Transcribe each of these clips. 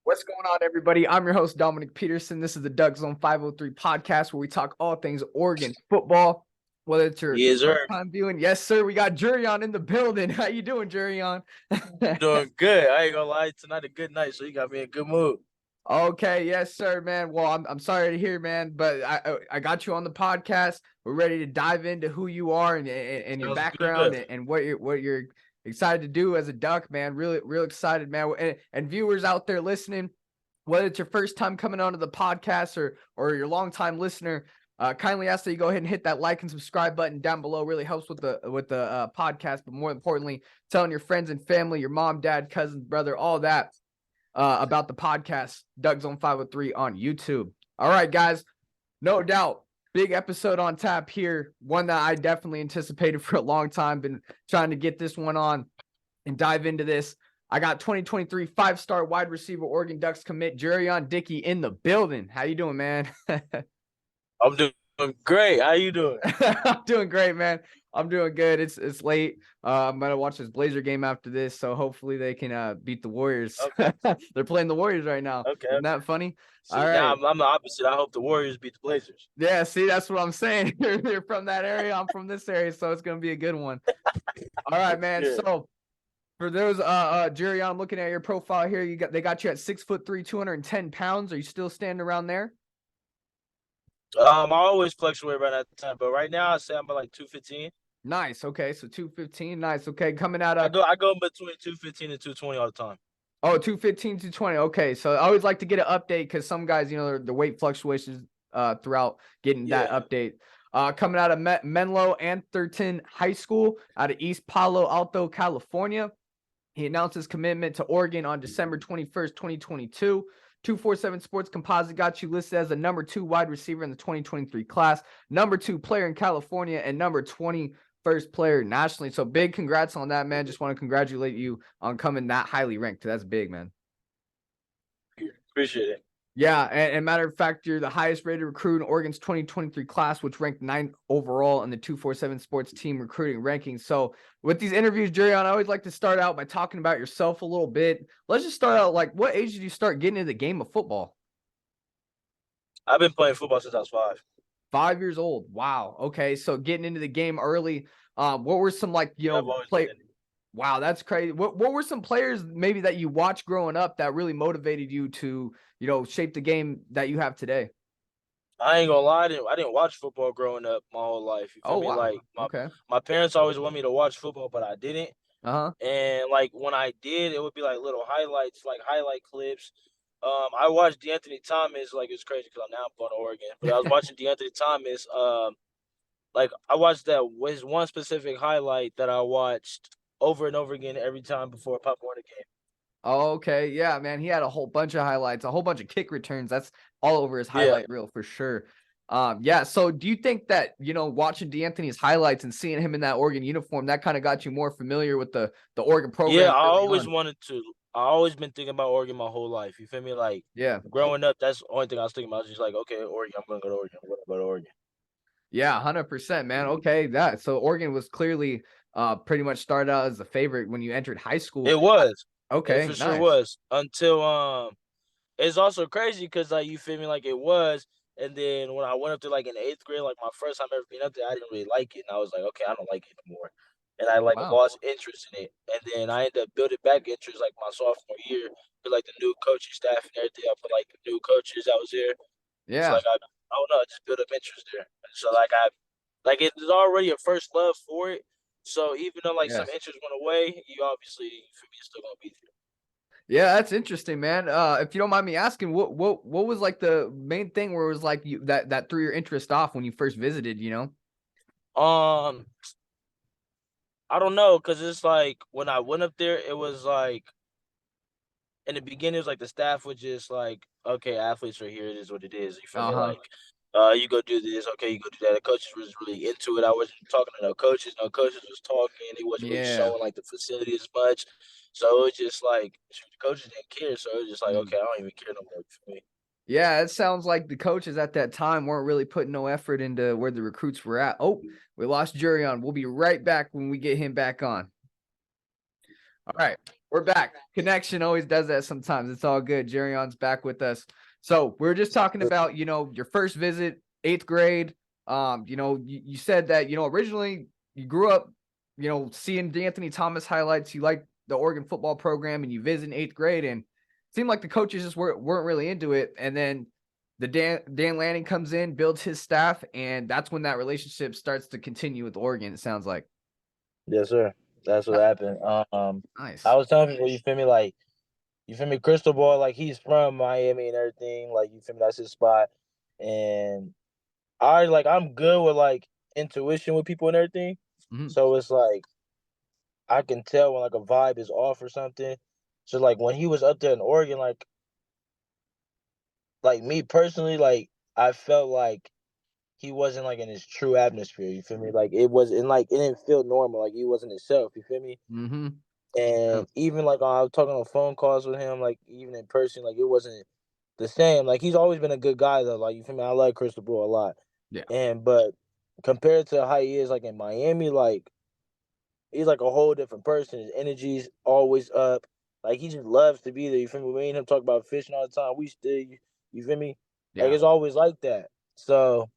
What's going on, everybody? I'm your host, Dominic Peterson. This is the Doug Zone 503 podcast where we talk all things Oregon football, whether it's your Yes, first sir. time viewing. Yes, sir. We got Jurrion in the building. How you doing, Jurrion? Doing good. I ain't gonna lie. Tonight a good night, so you got me in a good mood. Okay, yes, sir, man. Well, I'm sorry to hear, man, but I got you on the podcast. We're ready to dive into who you are and your Sounds background good. and what you're excited to do as a Duck, man. Really, real excited, man. And viewers out there listening, whether it's your first time coming onto the podcast or your longtime listener, kindly ask that you go ahead and hit that like and subscribe button down below. Really helps with the podcast, but more importantly, telling your friends and family, your mom, dad, cousin, brother, all that about the podcast, Doug's on 503 on YouTube. All right, guys, no doubt. Big episode on tap here. One that I definitely anticipated for a long time. Been trying to get this one on and dive into this. I got 2023 5-star wide receiver Oregon Ducks commit Jurrion Dickey in the building. How you doing, man? I'm doing great. How you doing? I'm doing great, man. I'm doing good. It's late. I'm gonna watch this Blazer game after this, so hopefully they can beat the Warriors. Okay. They're playing the Warriors right now. Okay. Isn't that funny? All See, now right. I'm the opposite. I hope the Warriors beat the Blazers. Yeah, see, that's what I'm saying. You're from that area. I'm from this area, so it's gonna be a good one. All right, man. Yeah. So for those Jurrion, I'm looking at your profile here. They got you at 6'3", 210 pounds. Are you still standing around there? I always fluctuate around that time, but right now I say I'm at like 215. Nice. Okay, so 215. Nice. Okay, coming out I of go I go in between 215 and 220 all the time. 215 to 20. Okay, so I always like to get an update because some guys, the weight fluctuations throughout getting that Yeah. update. Coming out of Menlo Atherton High School out of East Palo Alto, California. He announced his commitment to Oregon on December 21st, 2022. 247 Sports Composite got you listed as the number 2 wide receiver in the 2023 class, number 2 player in California, and number 21st player nationally. So big congrats on that, man. Just want to congratulate you on coming that highly ranked. That's big, man. Appreciate it. Yeah, and matter of fact, you're the highest rated recruit in Oregon's 2023 class, which ranked 9th overall in the 247 Sports team recruiting rankings. So with these interviews, Jurrion, I always like to start out by talking about yourself a little bit. Let's just start out, like, what age did you start getting into the game of football? I've been playing football since I was 5. 5 years old. Wow. Okay, so getting into the game early. What were some, like, I've always play? been in. Wow, that's crazy. What were some players maybe that you watched growing up that really motivated you to, shape the game that you have today? I ain't gonna lie, I didn't watch football growing up my whole life. You feel Oh, me? wow. Like my Okay. my parents always want me to watch football, but I didn't. Uh-huh. And like when I did, it would be like little highlights, like highlight clips. I watched DeAnthony Thomas, like it's crazy because I'm now from Oregon, but I was watching DeAnthony Thomas. Like I watched that was one specific highlight that I watched over and over again every time before a Pop Warner game. Oh, okay. Yeah, man. He had a whole bunch of highlights, a whole bunch of kick returns. That's all over his Yeah, highlight reel for sure. Yeah. So do you think that, watching DeAnthony's highlights and seeing him in that Oregon uniform, that kind of got you more familiar with the Oregon yeah. program I early always on? wanted to. I always been thinking about Oregon my whole life. You feel me? Like Yeah. growing up, that's the only thing I was thinking about. I was just like, okay, Oregon, I'm gonna go to Oregon. I'm gonna go to Oregon. Yeah, 100%, man. Okay. So Oregon was clearly pretty much started out as a favorite when you entered high school. It was. It Okay, for sure nice. was. Until it's also crazy because like you feel me, like it was. And then when I went up there like in 8th grade, like my first time ever being up there, I didn't really like it. And I was like, okay, I don't like it anymore. And I like Wow. lost interest in it. And then I ended up building back interest like my sophomore year with like the new coaching staff and everything. I put like the new coaches that was there. It's Yeah. like I don't know, I just built up interest there. So like it's already a first love for it. So even though like some Yes. interest went away, you obviously for me it's still gonna be there. Yeah, that's interesting, man. If you don't mind me asking, what was like the main thing where it was like you that threw your interest off when you first visited? Um, I don't know, cause it's like when I went up there, it was like in the beginning, it was like the staff was just like, okay, athletes are here. It is what it is. You feel me? Uh-huh. Like, you go do this. Okay, you go do that. The coaches was really into it. I wasn't talking to no coaches. No coaches was talking. They wasn't really Yeah. showing like the facility as much. So it was just like shoot, the coaches didn't care. So it was just like, Mm. okay, I don't even care no more. You feel me? Yeah, it sounds like the coaches at that time weren't really putting no effort into where the recruits were at. Oh, we lost Jurrion. We'll be right back when we get him back on. All right. We're back. Connection always does that sometimes. It's all good. Jurrion's back with us. So we're just talking about, your first visit, 8th grade. You said that, originally you grew up, seeing D'Anthony Thomas highlights. You liked the Oregon football program and you visit in 8th grade, and it seemed like the coaches just weren't really into it. And then the Dan Lanning comes in, builds his staff, and that's when that relationship starts to continue with Oregon, it sounds like. Yes, sir. That's what happened. Nice. I was telling people, you feel me, like, you feel me, Crystal Ball, like, he's from Miami and everything, like, you feel me, that's his spot. And I'm good with, like, intuition with people and everything. Mhm. So it's like I can tell when, like, a vibe is off or something. So, like, when he was up there in Oregon, like me personally, like, I felt like he wasn't, like, in his true atmosphere, you feel me? Like, it didn't feel normal, like, he wasn't himself, you feel me? Mhm. Yeah. And even, like, I was talking on phone calls with him, like, even in person, like, it wasn't the same. Like, he's always been a good guy, though, like, you feel me? I like Crystal Ball a lot. Yeah. But compared to how he is, like, in Miami, like, he's like a whole different person. His energy's always up. Like, he just loves to be there. You feel me? Me and him talk about fishing all the time. We still, you feel me? Like, Yeah. it's always like that. So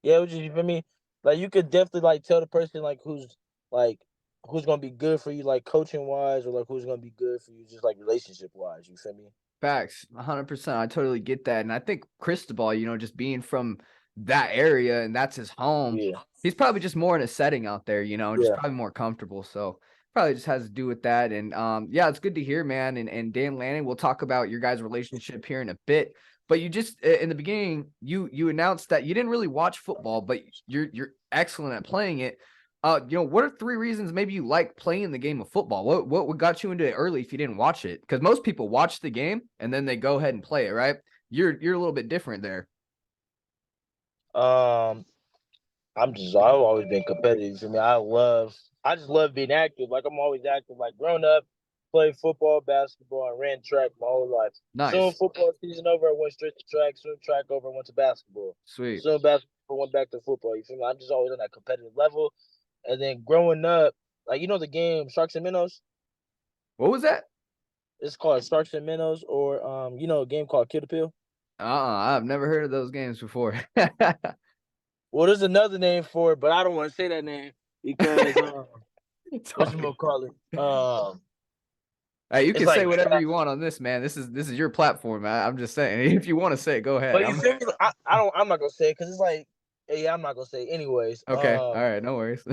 yeah, it was just, you feel me? Like, you could definitely, like, tell the person, like who's gonna be good for you, like, coaching wise, or like who's gonna be good for you, just like relationship wise. You feel me? Facts, 100%. I totally get that, and I think Cristobal, just being from that area and that's his home, Yeah, he's probably just more in a setting out there, just yeah. probably more comfortable. So probably just has to do with that. And yeah, it's good to hear, man. And Dan Lanning, we'll talk about your guys' relationship here in a bit. But you just in the beginning, you announced that you didn't really watch football, but you're excellent at playing it. What are 3 reasons maybe you like playing the game of football? What got you into it early if you didn't watch it? Because most people watch the game and then they go ahead and play it, right? You're a little bit different there. Um, I've always been competitive. For me, I just love being active. Like, I'm always active. Like, growing up, played football, basketball, and ran track my whole life. Soon Nice. football season over, I went straight to track. Soon track over, I went to basketball. Sweet. Soon basketball, went back to football. You feel me? I'm just always on that competitive level. And then growing up, like, the game Sharks and Minnows. What was that? It's called Sharks and Minnows, or a game called Kill the Pill. I've never heard of those games before. Well, there's another name for it, but I don't want to say that name because It's all good. whatchamacallit? Hey, you It's can say like whatever track. you want on this, man. This is your platform. I'm just saying. If you want to say it, go ahead. But you feel me? I don't. I'm not gonna say it because it's like, yeah, I'm not gonna say it anyways. Okay. All right. No worries.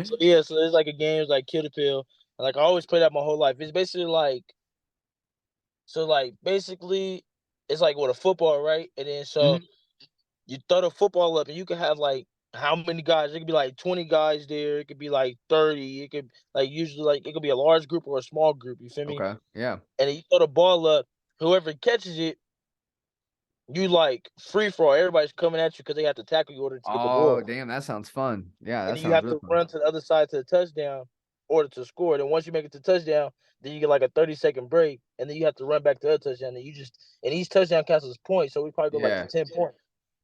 So yeah, so there's like a game, it's like Kill the Pill, and like I always play that my whole life. It's basically like, basically, it's like with a football, right? And then so Mhm. you throw the football up, and you can have like how many guys? It could be like 20 guys there. It could be like 30. It could, like, usually, like, it could be a large group or a small group. You feel me? Okay. Yeah. And then you throw the ball up. Whoever catches it, you like free for all. Everybody's coming at you because they have to tackle you in order to get the Oh, ball. damn. That sounds fun. Yeah, And that then you sounds have real to fun. run to the other side to the touchdown in order to score. Then once you make it to touchdown, then you get like a 30-second break, and then you have to run back to the touchdown. And each touchdown counts as points, so we probably go like to Yeah. 10 points.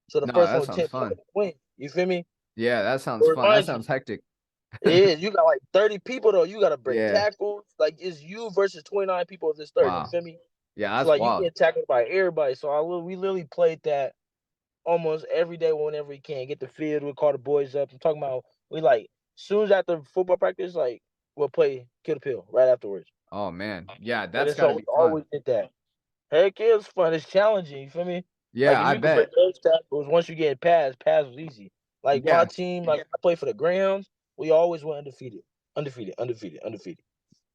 So the No, first one that with sounds 10 fun. points win. You feel me? Yeah, that sounds But fun. That mind you, sounds hectic. it is. You got like 30 people though. You got to break Yeah. tackles. Like, it's you versus 29 people if it's 30. You Wow. feel me? Yeah, So that's like you wild. get tackled by everybody. So we literally played that almost every day whenever we can. Get the field, we'll call the boys up. I'm talking about, we like, soon as after football practice, like, we'll play Kill the Pill right afterwards. Oh man. Yeah, And that's then got to so we be fun. always did that. Heck yeah, it's fun. It's challenging. You feel me? Like, Yeah, if I you could break bet. those tackles, once you get past, pass was easy. Like, my Yeah. team, like, I play for the Greyhounds, we always went undefeated. Undefeated, undefeated, undefeated.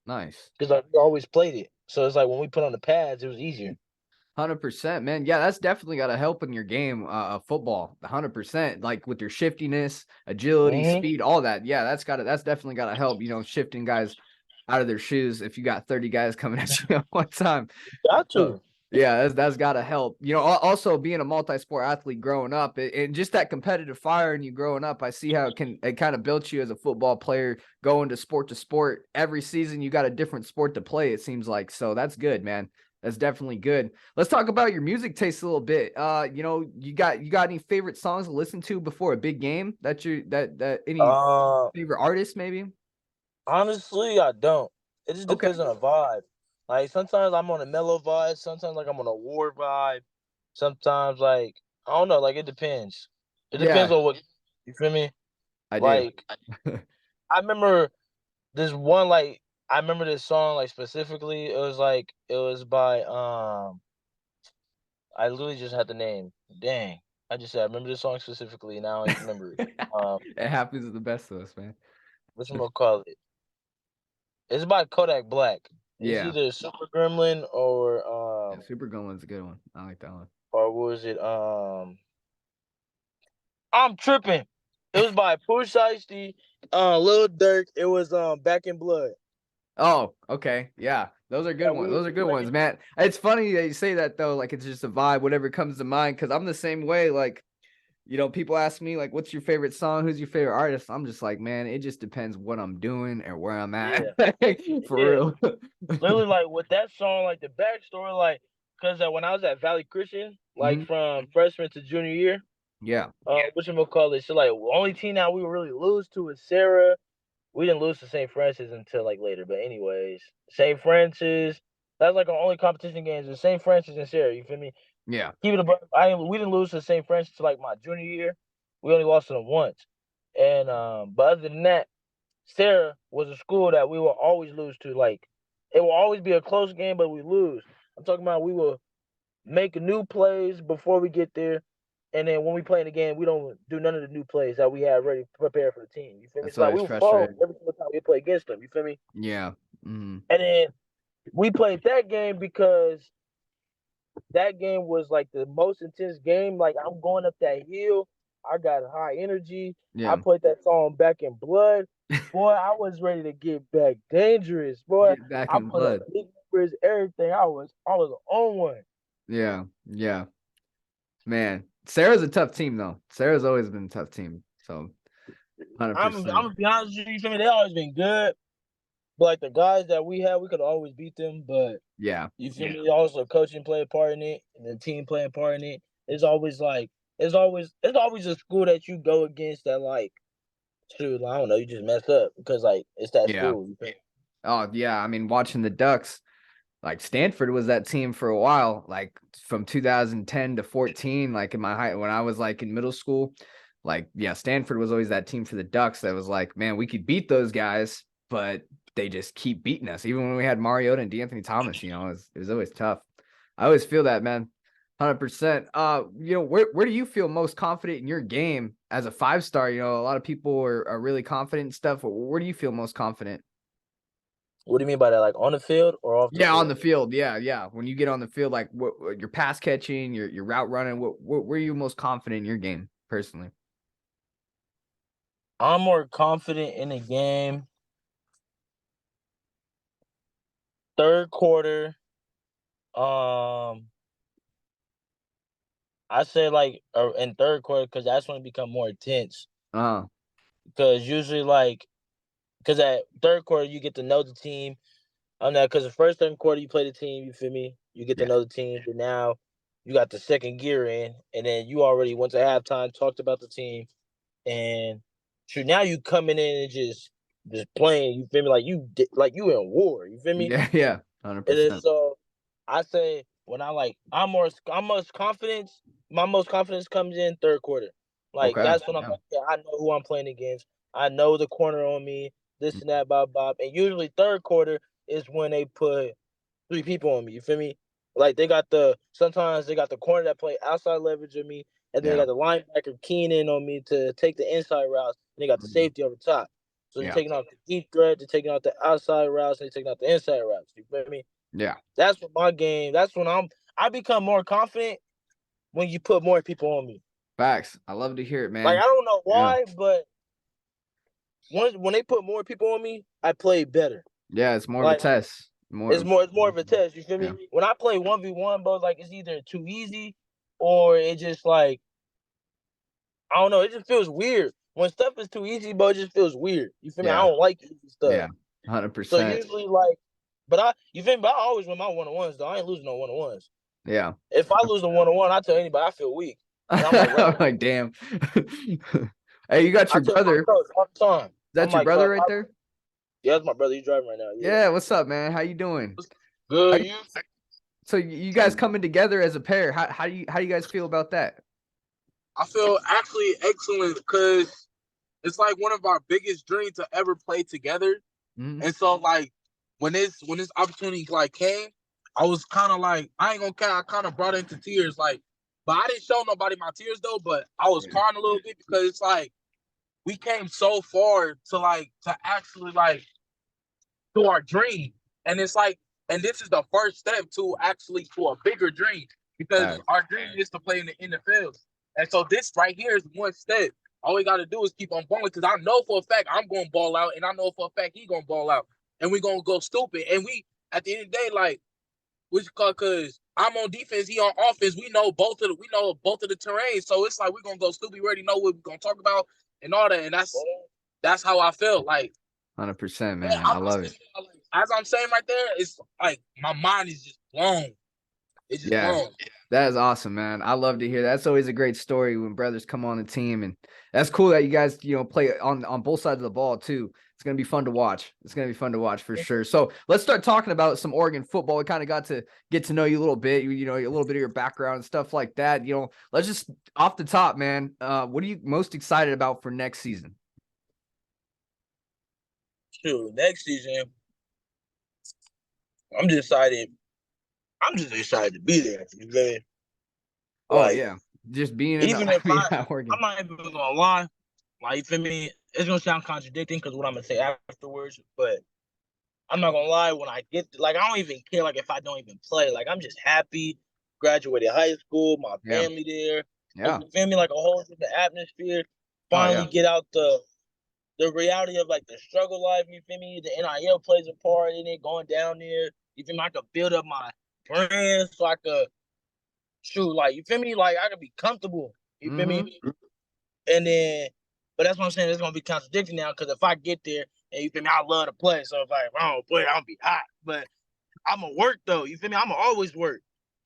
Nice. Because like, we always played it. So it's like when we put on the pads, it was easier. 100%, man. Yeah, that's definitely got to help in your game of football. 100%, like with your shiftiness, agility, Mm-hmm. speed, all that. Yeah, that's definitely got to help, shifting guys out of their shoes if you got 30 guys coming at you at one time. Got So, to. yeah, that's got to help. Also being a multi-sport athlete growing up, and just that competitive fire in you growing up, I see how it kind of built you as a football player, going to sport. Every season you got a different sport to play, it seems like. So that's good, man. That's definitely good. Let's talk about your music taste a little bit. You got any favorite songs to listen to before a big game? That any Uh, favorite artists maybe? Honestly, I don't. It just Okay. depends on a vibe. Like sometimes I'm on a mellow vibe. Sometimes like I'm on a war vibe. Sometimes like I don't know. Like it depends. It depends Yeah, on what you feel me. I do. Like I remember this one. Like I remember this song like specifically. It was by I literally just had the name. Dang. I just said I remember this song specifically. Now I remember it. Um, It happens to the best of us, man. what's gonna call it? It's by Kodak Black. It's Yeah. either Super Gremlin Yeah, Super Going's a good one. I like that one. or was it I'm tripping. It was by Push Shiesty, Lil Durk. It was Back in Blood. Oh, okay. Yeah. Those are good That ones. we Those was are good playing. ones, man. It's funny that you say that though. Like it's just a vibe, whatever comes to mind. Cause I'm the same way. Like, people ask me like, what's your favorite song? Who's your favorite artist? I'm just like, man, it just depends what I'm doing or where I'm at. Yeah, For yeah. real. Literally, like with that song, like the backstory, like because when I was at Valley Christian, like Mhm. from freshman to junior year, Yeah. whatchamacallit, so like only team that we really lose to is Sarah. We didn't lose to St. Francis until like later, but anyways, St. Francis. That's like our only competition games is St. Francis and Sarah. You feel me? Yeah. Keep it above. We didn't lose to St. Francis till like my junior year. We only lost to them once, and but other than that, Sarah was a school that we will always lose to. Like it will always be a close game, but we lose. I'm talking about we will make new plays before we get there. And then when we play in the game, we don't do none of the new plays that we have ready prepared for the team. You feel me? That's So like we always will fall frustrating. every single time we play against them. You feel me? Yeah. Mm-hmm. And then we played that game because that game was like the most intense game. Like I'm going up that hill. I got high energy. I Yeah. put that song Back in Blood. Boy, I was ready to get back dangerous. Boy, Get back I in put up blood. big numbers, everything. I was on one. Yeah. Yeah. Man. Sarah's a tough team though. Sarah's always been a tough team. So I'm 100%. gonna be honest with you. You feel me? They always been good. But like the guys that we had, we could always beat them. But Yeah. you feel me? Also, coaching play a part in it, and the team play a part in it. It's always like it's always a school that you go against that like shoot, I don't know, you just mess up because like it's that Yeah. school. You feel me? Oh, yeah. I mean, watching the Ducks, like Stanford was that team for a while, like from 2010 to 14, like in my high when I was like in middle school. Like, yeah, Stanford was always that team for the Ducks that was like, man, we could beat those guys, but they just keep beating us. Even when we had Mariota and D'Anthony Thomas, it was always tough. I always feel that, man. 100%. Where do you feel most confident in your game as a 5-star? A lot of people are really confident and stuff. Where do you feel most confident? What do you mean by that? Like on the field or off the Yeah, on the field? field. Yeah, yeah. When you get on the field, like what your pass catching, your route running, where are you most confident in your game personally? I'm more confident in the game. Third quarter, um, I say like in third quarter because that's when it become more intense. Uh, Because usually because at third quarter you get to know the team. I'm not because the first third quarter you play the team. You feel me? You get to yeah, know the team, but now you got the second gear in, and then you already went to halftime, talked about the team, and so now you coming in and just playing. You feel me? Like you in war. You feel me? yeah, yeah, hundred It is percent. so. I say when my most confidence comes in third quarter. Like Okay, that's when I'm yeah, like, yeah, I know who I'm playing against. I know the corner on me. This and that, bob. And usually third quarter is when they put three people on me. You feel me? Like sometimes they got the corner that play outside leverage on me, and then they yeah, got the linebacker keying in on me to take the inside routes, and they got the mhm, safety over top. So they're yeah, taking out the deep threat, they're taking out the outside routes, and they're taking out the inside routes. You feel me? yeah. That's what my game. That's when I become more confident when you put more people on me. Facts. I love to hear it, Like I man. don't know Yeah, why, but when they put more people on me, I play better. yeah. It's more of a Like test. More. it's more of a test. You feel me? Yeah, When I play 1v1, bro, like it's either too easy or it just like I don't know. It just feels weird when stuff is too easy, bro. It just feels weird. You feel me? I yeah, don't like easy stuff. yeah. hundred So percent. usually like, but you feel me? But I always win my 1-on-ones though. I ain't losing no 1-on-ones. Yeah. If I lose a 1-on-one, I tell anybody I feel weak, and I'm like, right. I'm like, damn. Hey, you got I your tell my brother. Is coach all the time. I'm that your like, brother bro, right there? Yeah, that's my brother. He's driving right now. Yeah, what's up, man? How you doing? How Good. you- so you guys coming together as a pair? How do you guys feel about that? I feel actually excellent because it's like one of our biggest dreams to ever play together. Mhm. And so like when this opportunity like came, I was kind of like, I ain't gonna care, I kind of brought it into tears. Like, but I didn't show nobody my tears though, but I was crying a little bit because it's like we came so far to actually like to our dream. And it's like, and this is the first step to actually to a bigger dream because our dream is to play in the NFL. And so this right here is one step. All we got to do is keep on balling because I know for a fact I'm going to ball out, and I know for a fact he going to ball out, and we going to go stupid. And we, at the end of the day, like, because I'm on defense, he on offense. We know both of the terrains, so it's like we're gonna go stupid. We already know what we're gonna talk about and all that, and that's how I felt. Like 100%, man. I love it. As I'm saying right there, it's like my mind is just blown. It's just blown. That is awesome, man. I love to hear that. That's always a great story when brothers come on the team, and that's cool that you guys, play on both sides of the ball too. It's gonna be fun to watch. It's gonna be fun to watch for sure. So let's start talking about some Oregon football. We kind of got to get to know you a little bit, a little bit of your background and stuff like that. Let's just off the top, man. What are you most excited about for next season? Shoot, next season, I'm just excited. I'm just excited to be there. You feel me? Oh yeah, just being in even if Oregon. I'm not even gonna lie. Like, you feel me? It's gonna sound contradicting because what I'm gonna say afterwards, but I'm not gonna lie. When I get I don't even care. Like, if I don't even play, like, I'm just happy. Graduated high school, my family there. Yeah. You feel me? Like a whole different atmosphere. Finally get out the reality of like the struggle life. You feel me? The NIL plays a part in it. Going down there. You feel me? I could build up my brand so I could shoot. Like, you feel me? Like, I could be comfortable. You feel me? And then, but that's what I'm saying. It's gonna be contradicting now because if I get there and you feel me, I love to play. So if I don't play, I'm gonna be hot. But I'm gonna work though. You feel me? I'm gonna always work.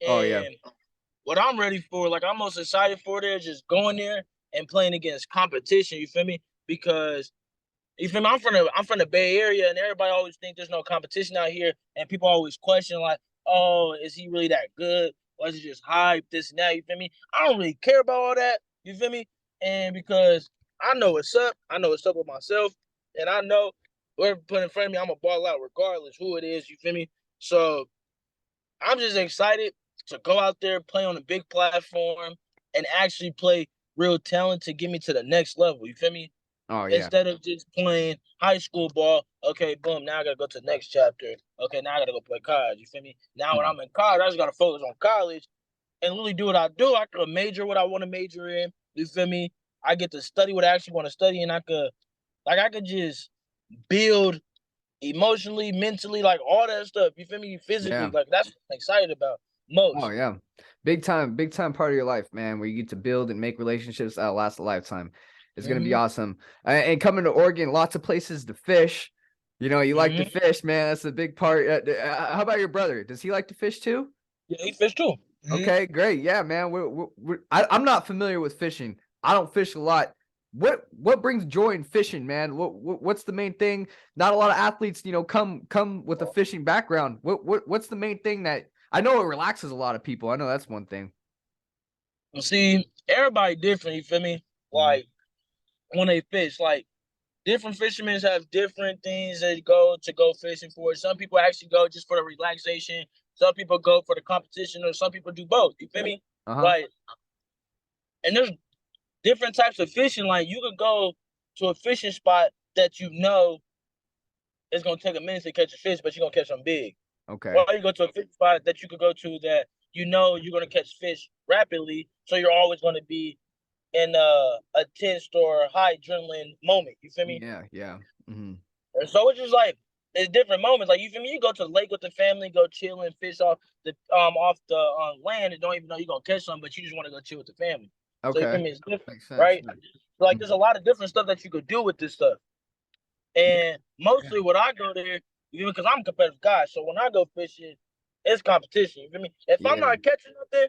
And what I'm ready for, like I'm most excited for there, is just going there and playing against competition. You feel me? Because you feel me? I'm from the Bay Area, and everybody always think there's no competition out here, and people always question like, oh, is he really that good? Or is it just hype, this and that? You feel me? I don't really care about all that. You feel me? And because I know what's up, with myself, and I know whoever put in front of me, I'm gonna ball out regardless who it is. You feel me? So I'm just excited to go out there, play on a big platform, and actually play real talent to get me to the next level. You feel me? Oh yeah. Instead of just playing high school ball, okay, boom, now I gotta go to the next chapter. Okay, now I gotta go play college. You feel me? Now when I'm in college, I just gotta focus on college and really do what I do. I could major what I want to major in. You feel me? I get to study what I actually want to study, and I could just build emotionally, mentally, like all that stuff. You feel me? Physically, like that's what I'm excited about most. Oh yeah, big time part of your life, man, where you get to build and make relationships that last a lifetime. It's gonna be awesome. And coming to Oregon, lots of places to fish. You like to fish, man. That's a big part. How about your brother? Does he like to fish too? Yeah, he fish too. Okay, great. Yeah, man. I'm not familiar with fishing. I don't fish a lot. What brings joy in fishing, man? What's the main thing? Not a lot of athletes, come with a fishing background. What's the main thing that I know it relaxes a lot of people? I know that's one thing. Well, see, everybody different. You feel me? Like when they fish, like different fishermen have different things they go fishing for. Some people actually go just for the relaxation. Some people go for the competition, or some people do both. You feel me? Like, and there's different types of fishing. Like, you could go to a fishing spot that it's gonna take a minute to catch a fish, but you're gonna catch them big. Okay. Or you go to a fishing spot that you could go to that you're gonna catch fish rapidly, so you're always gonna be in a tense or high adrenaline moment. You feel me? Yeah. And so it's just like it's different moments. Like, you feel me? You go to the lake with the family, go chill and fish off the land, and don't even know you're gonna catch something, but you just want to go chill with the family. Okay. So you feel me? It's different, Makes sense. right? Like, there's a lot of different stuff that you could do with this stuff. And mostly what I go there, because I'm a competitive guy, so when I go fishing, it's competition. You feel me? If I'm not catching nothing,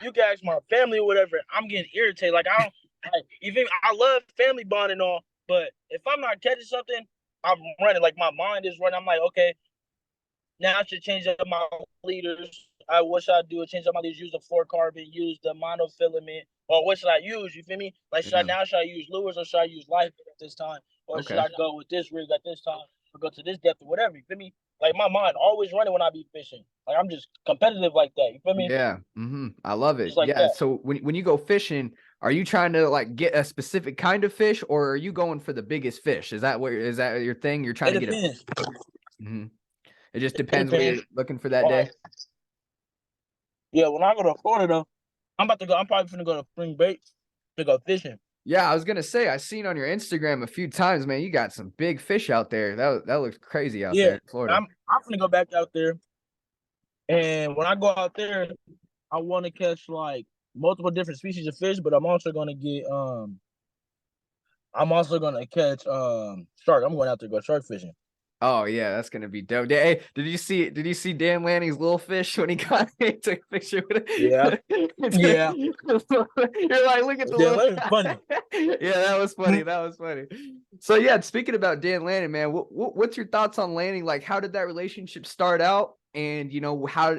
you can ask my family or whatever. I'm getting irritated. Like, I don't, like, you feel me? I love family bonding and all, but if I'm not catching something, I'm running. Like, my mind is running. I'm like, okay, now I should change up my leaders. What should I do? Change up my leaders, use the fluorocarbon, use the monofilament, or what should I use? You feel me? Like, should I use lures or should I use life at this time? Or should I go with this rig at this time or go to this depth or whatever? You feel me? Like, my mind always running when I be fishing. Like, I'm just competitive like that. You feel me? Yeah. I love it. Just like yeah. that. So when you go fishing, are you trying to like get a specific kind of fish, or are you going for the biggest fish? Is that your thing? You're trying to get depends. It just depends what you're looking for that day. Yeah, when I go to Florida though, I'm probably gonna go to spring bait to go fishing. Yeah, I was gonna say I seen on your Instagram a few times, man. You got some big fish out there. That looks crazy out there in Florida. I'm gonna go back out there, and when I go out there, I want to catch like multiple different species of fish, but I'm also gonna catch shark. I'm going out there to go shark fishing. Oh yeah, that's gonna be dope. Hey, did you see Dan Lanning's little fish when he took a picture with it? Yeah. Yeah. You're like, look at the little funny. Yeah, that was funny. That was funny. So yeah, speaking about Dan Lanning, man, what's your thoughts on Lanning? Like, how did that relationship start out, and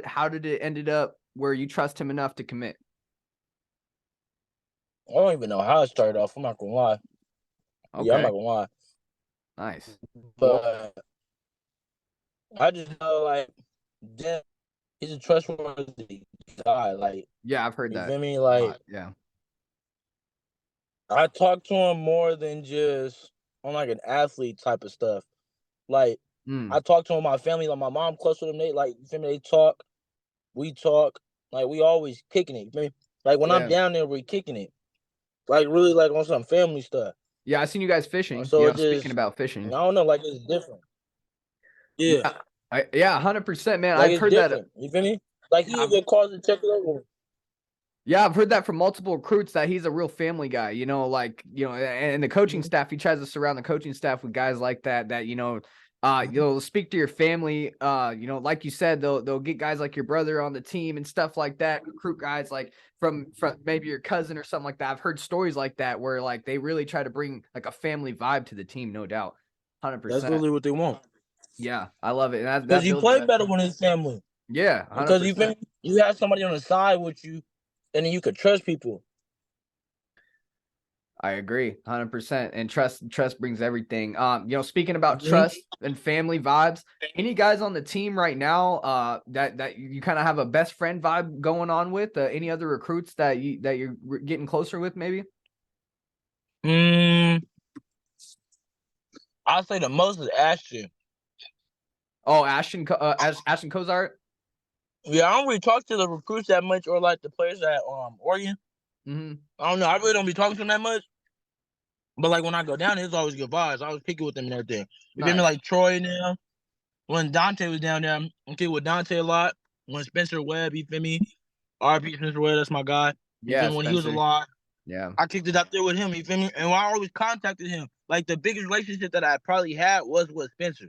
how did it ended up where you trust him enough to commit? I don't even know how it started off. I'm not gonna lie. Okay. Yeah, I'm not gonna lie. Nice. But I just know, like, Dan, he's a trustworthy guy. Like, yeah, I've heard that. You feel me? Like, yeah. I talk to him more than just on like an athlete type of stuff. Like, I talk to him, my family, like my mom close with him. They like, you feel me? They talk, we talk. Like, we always kicking it. You feel me? Like, when I'm down there, we're kicking it. Like, really, like on some family stuff. Yeah, I seen you guys fishing. So speaking about fishing, I don't know, like, it's different. Yeah. 100%, man. Like, I've heard that. You feel me? Like, he even calls to check it over. Yeah, I've heard that from multiple recruits that he's a real family guy, and the coaching staff, he tries to surround the coaching staff with guys like that, speak to your family. Like you said, they'll get guys like your brother on the team and stuff like that, recruit guys like from maybe your cousin or something like that. I've heard stories like that where like they really try to bring like a family vibe to the team, no doubt. 100%. That's really what they want. Yeah, I love it. And because you play better when it's family. Yeah, 100%. Because you have somebody on the side with you, and then you could trust people. I agree, 100%. And trust brings everything. Speaking about trust and family vibes, any guys on the team right now that you kind of have a best friend vibe going on with? Any other recruits that you're getting closer with, maybe? I'll say the most is Ashton. Oh, Ashton Cozart? Yeah, I don't really talk to the recruits that much, or like the players at Oregon. I don't know. I really don't be talking to them that much. But like when I go down, it's always good vibes. I was picking with them and everything. You feel me? Like Troy now. When Dante was down there, I'm kicking with Dante a lot. When Spencer Webb, you feel me? RP Spencer Webb, that's my guy. You feel me? When he was alive. Yeah. I kicked it up there with him, you feel me? And I always contacted him. Like the biggest relationship that I probably had was with Spencer.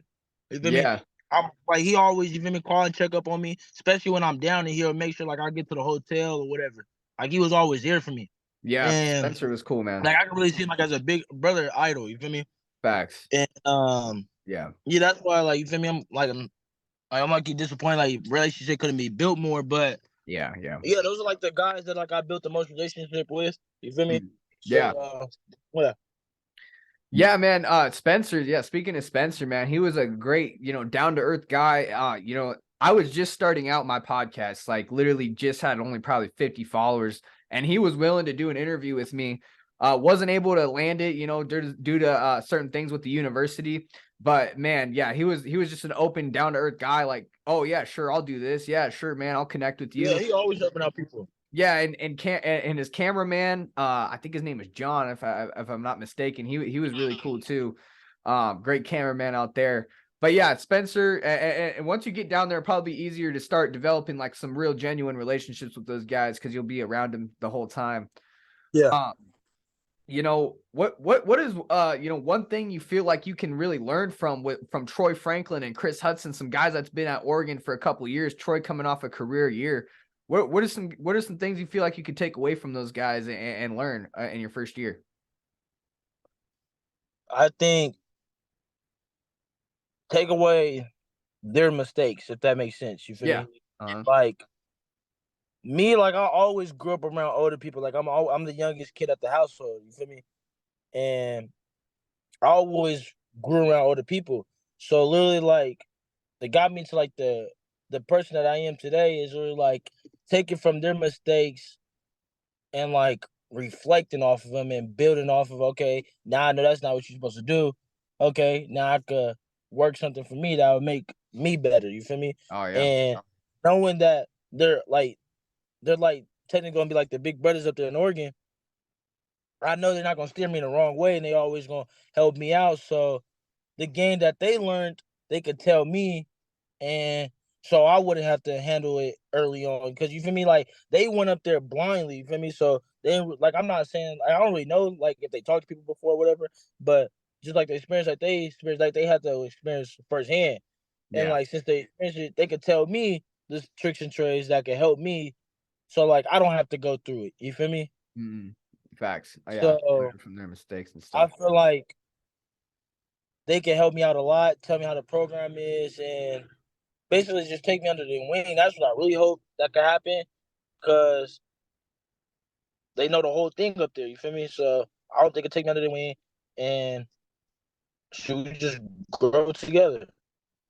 You feel me? I'm like, he always, you feel me, call and check up on me, especially when I'm down, and he'll make sure like I get to the hotel or whatever. Like he was always there for me. Yeah, and Spencer was cool, man. Like I can really see him like as a big brother idol, you feel me? Facts. And yeah, that's why, like, you feel me? I'm like disappointed, like relationship couldn't be built more, but yeah, those are like the guys that like I built the most relationship with. You feel me? Yeah. Yeah, man. Spencer. Yeah. Speaking of Spencer, man, he was a great, down to earth guy. I was just starting out my podcast, like literally just had only probably 50 followers, and he was willing to do an interview with me. Wasn't able to land it, due to certain things with the university. But man, yeah, he was just an open, down to earth guy. Like, oh yeah, sure, I'll do this. Yeah, sure, man, I'll connect with you. Yeah, he always helping out people. Yeah, and his cameraman, I think his name is John, if I'm not mistaken. He was really cool too. Great cameraman out there. But yeah, Spencer, and once you get down there, it'll probably be easier to start developing like some real genuine relationships with those guys because you'll be around them the whole time. Yeah. What is one thing you feel like you can really learn from Troy Franklin and Chris Hudson, some guys that's been at Oregon for a couple of years, Troy coming off a career year. What are some things you feel like you could take away from those guys and learn in your first year? I think take away their mistakes, if that makes sense. You feel Yeah. me? Uh-huh. Like me, like I always grew up around older people. Like I'm the youngest kid at the household. You feel me? And I always grew around older people. So literally, like, they got me to like the person that I am today is really like taking from their mistakes and like reflecting off of them and building off of, okay, now I know that's not what you're supposed to do. Okay, now I could work something for me that would make me better. You feel me? Oh yeah. And knowing that they're like technically gonna be like the big brothers up there in Oregon, I know they're not gonna steer me in the wrong way, and they always gonna help me out. So the game that they learned, they could tell me, and so I wouldn't have to handle it early on. Because you feel me, like they went up there blindly. You feel me? So they like I'm not saying I don't really know like if they talked to people before or whatever, but just like the experience that they experienced, like they had to experience firsthand. And Yeah. like since they experienced it, they could tell me the tricks and trades that could help me. So like I don't have to go through it. You feel me? Mm-mm. Facts. Oh, yeah. So Learn from their mistakes and I stuff. feel like they can help me out a lot, tell me how the program is, and basically just take me under their wing. That's what I really hope that could happen because they know the whole thing up there. You feel me? So I hope they can take me under their wing and should we just grow together.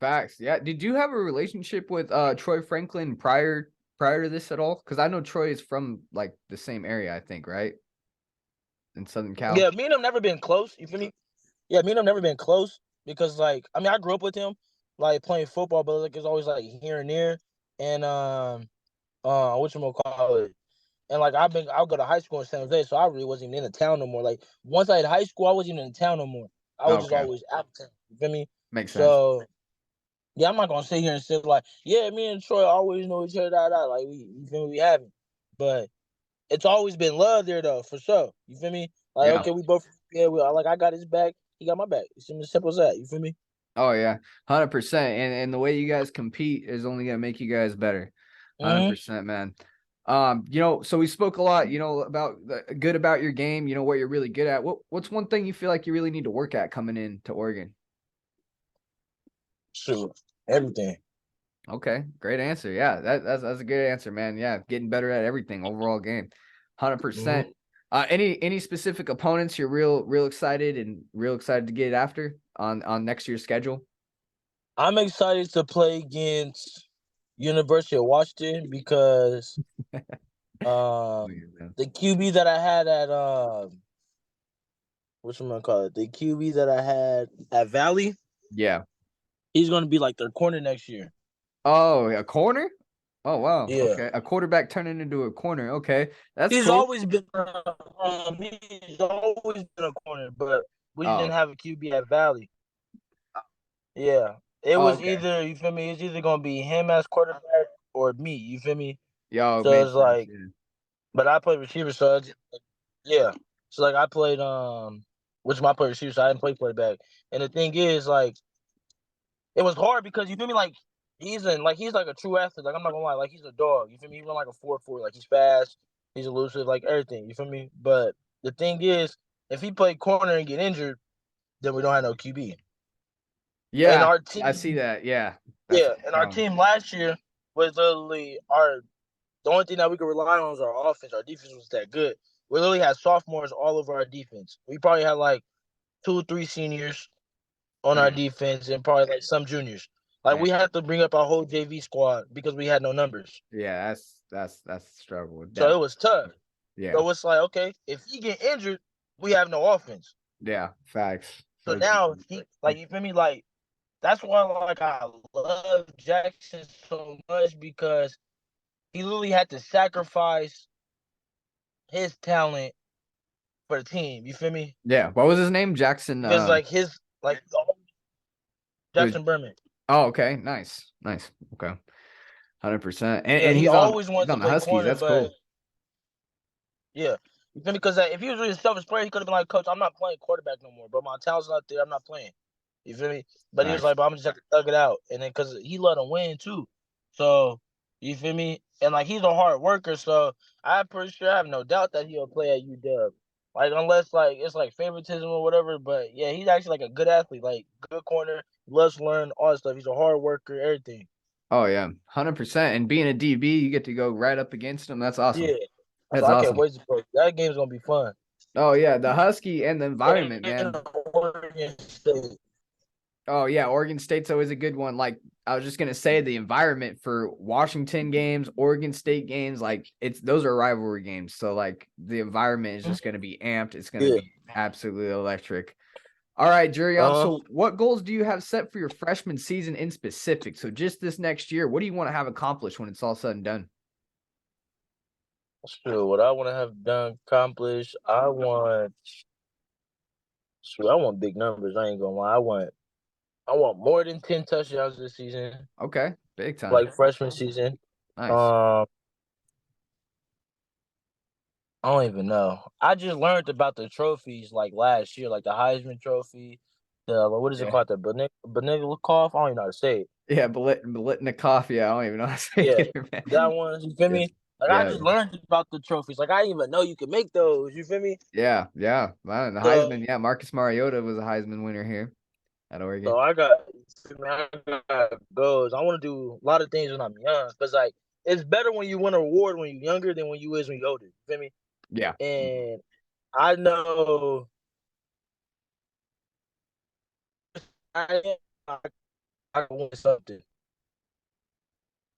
Facts. Yeah. Did you have a relationship with Troy Franklin prior to this at all? Because I know Troy is from like the same area, I think, right? In Southern Cal. Yeah, me and him never been close. You feel me? Yeah, me and him never been close because like I mean I grew up with him like playing football, but like it's always like here and there. And whatchamacallit. And like I'll go to high school in San Jose, so I really wasn't even in the town no more. Like once I had high school, I wasn't even in the town no more. I was just Okay. always out of town. You feel me? Makes sense. So yeah, I'm not gonna sit here and say like, yeah, me and Troy always know each other, like you feel me, we haven't. But it's always been love there though, for sure. You feel me? Like, Yeah. okay, we both we like I got his back, he got my back. It's as simple as that, you feel me? Oh yeah. 100%. And the way you guys compete is only gonna make you guys better. Mm-hmm. 100%, man. So we spoke a lot, about the good about your game, what you're really good at. What's one thing you feel like you really need to work at coming in to Oregon? Sure. Everything. Okay, great answer. Yeah, that's a good answer, man. Yeah, getting better at everything, overall game. 100%. Mm-hmm. Any specific opponents you're real excited to get after on next year's schedule? I'm excited to play against University of Washington because Oh, yeah, man. the QB that I had at whatchamacallit, the QB that I had at Valley, Yeah. he's gonna be like their corner next year. Oh, a corner? Oh, wow. Yeah. Okay. A quarterback turning into a corner. Okay. That's He's cool. always been he's always been a corner, but we just Oh. didn't have a QB at Valley. Yeah. It Oh, was okay. either, you feel me, it's either gonna be him as quarterback or me, you feel me? Yo, it So made it's sense. like, Yeah. but I played receiver, so yeah. So like I played which my play receiver, so I didn't play quarterback. And the thing is, like, it was hard because you feel me, like he's like a true athlete. Like I'm not gonna lie, like he's a dog. You feel me? He run like a 4.4, like he's fast, he's elusive, like everything. You feel me? But the thing is, if he play corner and get injured, then we don't have no QB. And Yeah, our I see team, that. Yeah. That's yeah, the and our problem. team last year was literally the only thing that we could rely on was our offense. Our defense was that good. We literally had sophomores all over our defense. We probably had like 2 or 3 seniors on our Yeah. defense and probably like some juniors. Like Yeah. we had to bring up our whole JV squad because we had no numbers. Yeah, that's a struggle. So it Definitely. was tough. Yeah. So it's like, okay, if he get injured, we have no offense. Yeah. Facts. So now he like you feel me? Like that's why like I love Jackson so much because he literally had to sacrifice his talent for the team. You feel me? Yeah. What was his name? Jackson. Because like his like It was, Jackson Berman. oh, okay. Nice. Nice. Okay. 100%. Yeah, And he always he's wanted to on the play Huskies. corner, That's but cool. yeah. You feel me? Because if he was really a selfish player, he could have been like, Coach, I'm not playing quarterback no more, but my talent's not there. I'm not playing. You feel me? But he was Facts. like, but I'm just have to thug it out. And then because he let him win too. So, you feel me? And like he's a hard worker. So I'm pretty sure I have no doubt that he'll play at UW. Like unless like it's like favoritism or whatever, but yeah, he's actually like a good athlete, like good corner, loves to learn all that stuff. He's a hard worker, everything. Oh yeah, 100%. And being a DB, you get to go right up against him. That's awesome. Yeah. So That's I can't awesome. wait to play. That game's gonna be fun. Oh yeah, the Husky and the environment, And man. Oregon State. Oh yeah, Oregon State's always a good one. Like I was just gonna say, the environment for Washington games, Oregon State games, like those are rivalry games. So like the environment is just gonna be amped. It's gonna Yeah. be absolutely electric. All right, Jurrion. So what goals do you have set for your freshman season in specific? So just this next year, what do you want to have accomplished when it's all said and done? Sure, what I want to have done, accomplished, I want big numbers. I ain't gonna lie. I want more than 10 touchdowns this season, Okay, big time. like freshman season. Nice. I don't even know. I just learned about the trophies like last year, like the Heisman Trophy, the what is it Yeah. called, the Beniglikov? I don't even know how to say it. Yeah, Biletnikoff. Yeah, I don't even know how to say Yeah, it either, man. that one. You feel me? Like I Yeah, just learned about the trophies. Like I didn't even know you could make those. You feel me? yeah. Man, the So, Heisman. Yeah, Marcus Mariota was a Heisman winner here at Oregon. so I got goals. I want to do a lot of things when I'm young, cause like it's better when you win an award when you're younger than when you're older. You feel me? Yeah. And I know I can win something.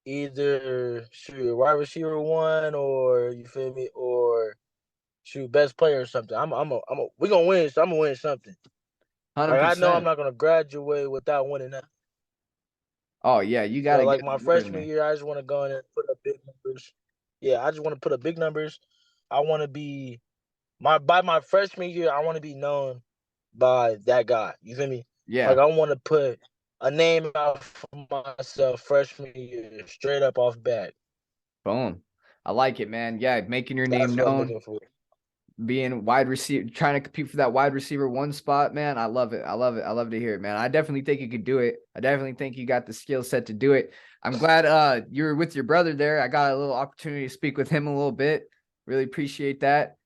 Either shoot wide receiver one, or you feel me, or shoot best player or something. We gonna win. So I'm gonna win something. Like I know I'm 100%. not gonna graduate without winning that. Oh yeah, you So gotta like get my more in freshman there. year, I just want to go in and put up big numbers. Yeah, I just want to put up big numbers. I want to be by my freshman year, I want to be known by that guy. You feel me? Yeah. Like I want to put a name out for myself freshman year, straight up off bat. Boom. I like it, man. Yeah, making your name That's what I'm known, looking for. being wide receiver, trying to compete for that wide receiver one spot, man. I love it. I love it. I love to hear it, man. I definitely think you could do it. I definitely think you got the skill set to do it. I'm glad you were with your brother there. I got a little opportunity to speak with him a little bit. Really appreciate that.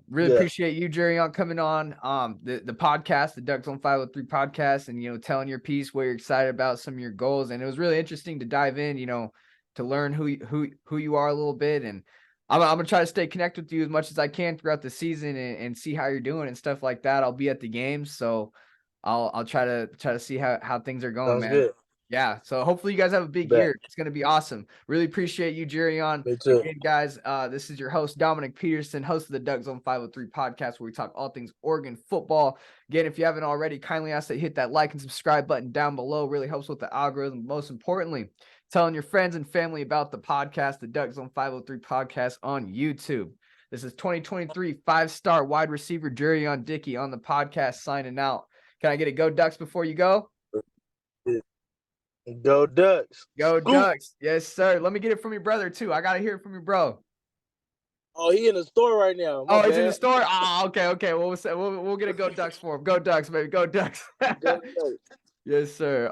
Really appreciate you, Jurrion, coming on the podcast, the Ducks on 503 podcast, and telling your piece, what you're excited about, some of your goals. And it was really interesting to dive in, to learn who you are a little bit. And I'm gonna try to stay connected with you as much as I can throughout the season and see how you're doing and stuff like that. I'll be at the games, so I'll try to see how things are going, Sounds man. good. Yeah, so hopefully you guys have a big Bet. year. It's gonna be awesome. Really appreciate you, Jurrion. Me too. Again, guys, this is your host, Dominic Peterson, host of the Duck Zone 503 podcast, where we talk all things Oregon football. Again, if you haven't already, kindly ask that you hit that like and subscribe button down below. Really helps with the algorithm. Most importantly, telling your friends and family about the podcast, the Duck Zone 503 podcast on YouTube. This is 2023 5-star wide receiver Jurrion Dickey on the podcast signing out. Can I get a go Ducks before you go? Go Ducks. Go Scoop. Ducks. Yes, sir. Let me get it from your brother, too. I got to hear it from your bro. Oh, he in the store right now. Oh, he's in the store? Oh, okay. Well, we'll get a go Ducks for him. Go Ducks, baby. Go Ducks. Go Ducks. Yes, sir.